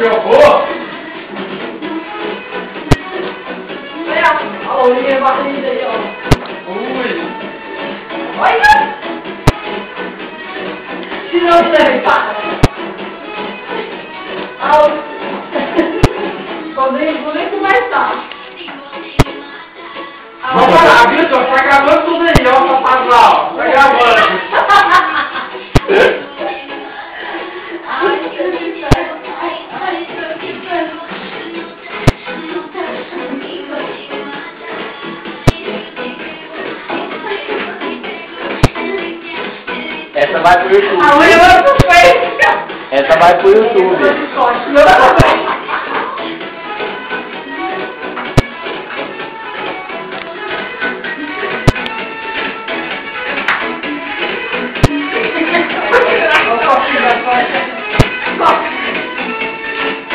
que horror! Olha o ninguém batendo aí, ó. Ui! Olha! Se não serve, para! Vou nem começar. Vamos parar, viu, senhor? Tá acabando tudo aí, ó, papazal. Tá gravando. Essa vai pro YouTube. Amanhã vai pro Facebook. Essa vai pro YouTube.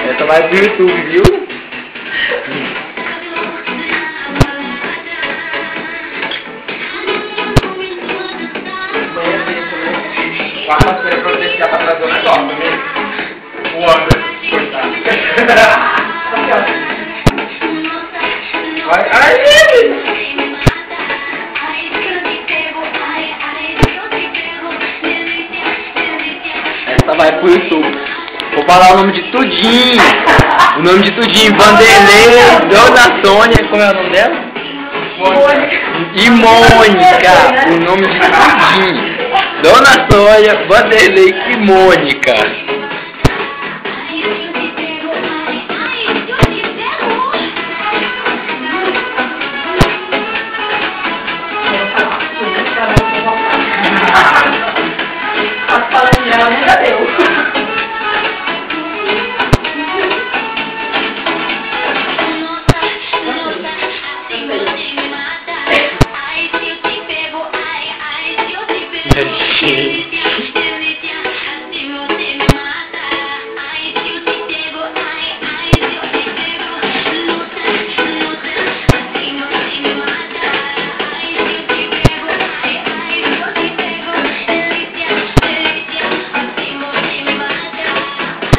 Essa vai pro YouTube, viu? Quarta-feira pra você ficar pra trás do negócio, né? O Anderson, coitado. Vai, ai, Essa vai pro YouTube. Vou falar o nome de tudinho. O nome de tudinho. Vanderlei, Dona Sônia, como é o nome dela? E Mônica. O nome de tudinho. Dona Sônia, Vanderlei e Mônica.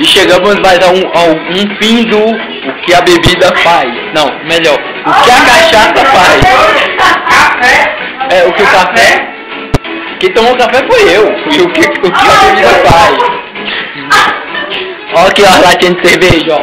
E chegamos mais a um fim do o que a bebida faz. Não, melhor, o que a cachaça faz. café! É, o que o café... Quem tomou café foi eu. E o que a bebida faz. Ó aqui, ó, a latinha de cerveja, ó.